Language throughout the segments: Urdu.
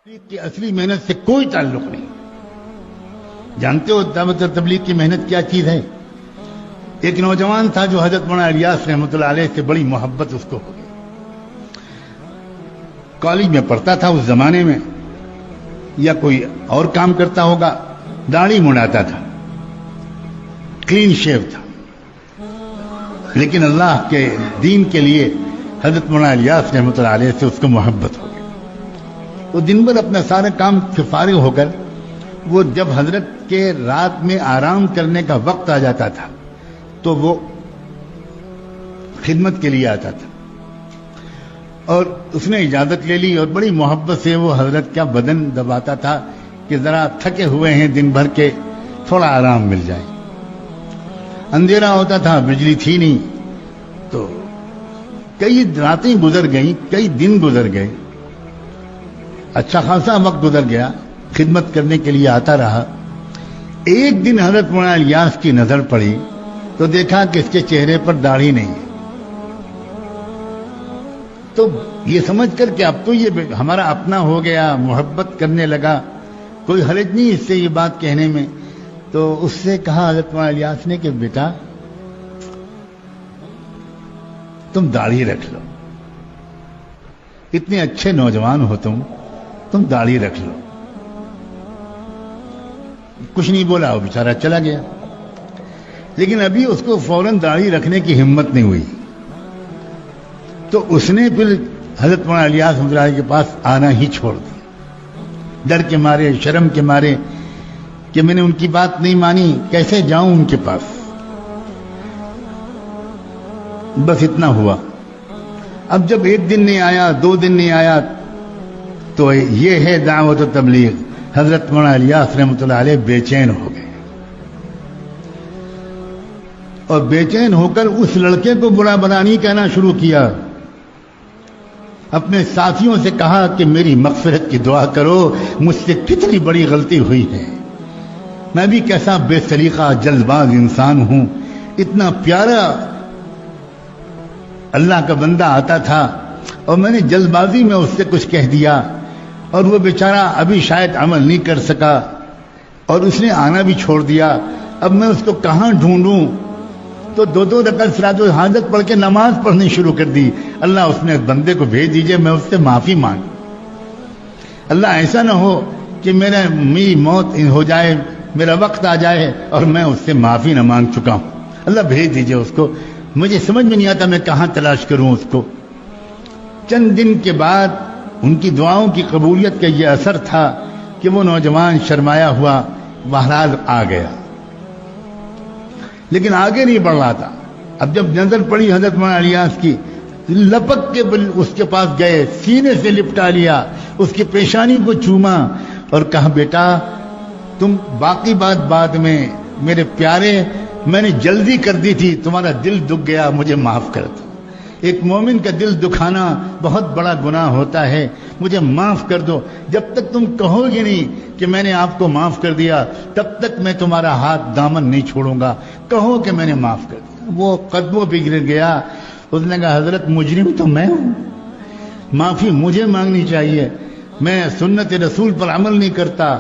کی اصلی محنت سے کوئی تعلق نہیں. جانتے ہو دعوت اور تبلیغ کی محنت کیا چیز ہے؟ ایک نوجوان تھا جو حضرت مولانا الیاس رحمۃ اللہ علیہ سے بڑی محبت اس کو ہو گئی. کالج میں پڑھتا تھا اس زمانے میں، یا کوئی اور کام کرتا ہوگا، داڑھی منڈاتا تھا، کلین شیو تھا، لیکن اللہ کے دین کے لیے حضرت مولانا الیاس رحمۃ اللہ علیہ سے اس کو محبت ہو گئی. وہ دن بھر اپنا سارا کام سے فارغ ہو کر وہ جب حضرت کے رات میں آرام کرنے کا وقت آ جاتا تھا تو وہ خدمت کے لیے آتا تھا، اور اس نے اجازت لے لی اور بڑی محبت سے وہ حضرت کا بدن دباتا تھا کہ ذرا تھکے ہوئے ہیں دن بھر کے، تھوڑا آرام مل جائے. اندھیرا ہوتا تھا، بجلی تھی نہیں، تو کئی راتیں گزر گئیں، کئی دن گزر گئے، اچھا خاصا وقت گزر گیا، خدمت کرنے کے لیے آتا رہا. ایک دن حضرت مولانا الیاس کی نظر پڑی تو دیکھا کہ اس کے چہرے پر داڑھی نہیں ہے. تو یہ سمجھ کر کہ اب تو یہ ہمارا اپنا ہو گیا، محبت کرنے لگا، کوئی حرج نہیں اس سے یہ بات کہنے میں. تو اس سے کہا حضرت مولانا الیاس نے کہ بیٹا تم داڑھی رکھ لو، اتنے اچھے نوجوان ہو تم داڑھی رکھ لو. کچھ نہیں بولا، وہ بیچارہ چلا گیا. لیکن ابھی اس کو فوراً داڑھی رکھنے کی ہمت نہیں ہوئی، تو اس نے پھر حضرت مولانا الیاس رحمۃ اللہ علیہ کے پاس آنا ہی چھوڑ دیا، ڈر کے مارے، شرم کے مارے کہ میں نے ان کی بات نہیں مانی، کیسے جاؤں ان کے پاس. بس اتنا ہوا. اب جب ایک دن نہیں آیا، دو دن نہیں آیا، تو یہ ہے دعوت و تبلیغ. حضرت مولانا الیاس رحمۃ اللہ علیہ بے چین ہو گئے، اور بے چین ہو کر اس لڑکے کو برا بھلا نہیں کہنا شروع کیا. اپنے ساتھیوں سے کہا کہ میری مغفرت کی دعا کرو، مجھ سے کتنی بڑی غلطی ہوئی ہے، میں بھی کیسا بے سلیقہ جلد باز انسان ہوں. اتنا پیارا اللہ کا بندہ آتا تھا اور میں نے جلد بازی میں اس سے کچھ کہہ دیا، اور وہ بیچارہ ابھی شاید عمل نہیں کر سکا اور اس نے آنا بھی چھوڑ دیا. اب میں اس کو کہاں ڈھونڈوں؟ تو دو رکعت صلاۃ الحاجت پڑھ کے نماز پڑھنی شروع کر دی. اللہ اس نے بندے کو بھیج دیجئے، میں اس سے معافی مانگ. اللہ ایسا نہ ہو کہ میری موت ہو جائے، میرا وقت آ جائے اور میں اس سے معافی نہ مانگ چکا ہوں. اللہ بھیج دیجئے اس کو، مجھے سمجھ میں نہیں آتا میں کہاں تلاش کروں اس کو. چند دن کے بعد ان کی دعاؤں کی قبولیت کا یہ اثر تھا کہ وہ نوجوان شرمایا ہوا بہرحال آ گیا، لیکن آگے نہیں بڑھ رہا تھا. اب جب نظر پڑی حضرت مولانا الیاس کی، لپک کے اس کے پاس گئے، سینے سے لپٹا لیا، اس کی پیشانی کو چوما اور کہا بیٹا تم باقی بات بعد میں، میرے پیارے میں نے جلدی کر دی تھی، تمہارا دل دکھ گیا، مجھے معاف کر دو. ایک مومن کا دل دکھانا بہت بڑا گناہ ہوتا ہے، مجھے معاف کر دو. جب تک تم کہو گے نہیں کہ میں نے آپ کو معاف کر دیا، تب تک میں تمہارا ہاتھ دامن نہیں چھوڑوں گا. کہو کہ میں نے معاف کر دیا. وہ قدموں پہ گر گیا. اس نے کہا حضرت مجرم تو میں ہوں، معافی مجھے مانگنی چاہیے، میں سنت رسول پر عمل نہیں کرتا،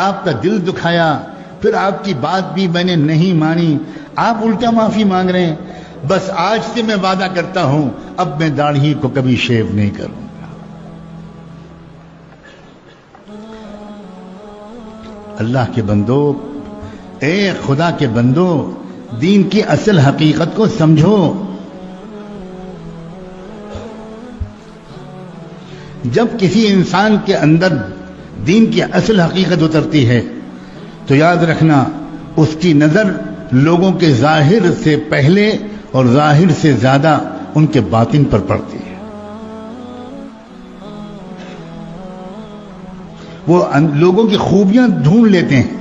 آپ کا دل دکھایا، پھر آپ کی بات بھی میں نے نہیں مانی، آپ الٹا معافی مانگ رہے ہیں. بس آج سے میں وعدہ کرتا ہوں اب میں داڑھی کو کبھی شیو نہیں کروں گا. اللہ کے بندو، اے خدا کے بندو، دین کی اصل حقیقت کو سمجھو. جب کسی انسان کے اندر دین کی اصل حقیقت اترتی ہے تو یاد رکھنا اس کی نظر لوگوں کے ظاہر سے پہلے اور ظاہر سے زیادہ ان کے باطن پر پڑتی ہے. وہ لوگوں کی خوبیاں ڈھونڈ لیتے ہیں.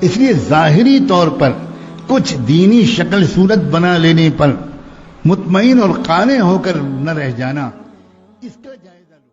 اس لیے ظاہری طور پر کچھ دینی شکل صورت بنا لینے پر مطمئن اور قانع ہو کر نہ رہ جانا، اس کا جائزہ لو.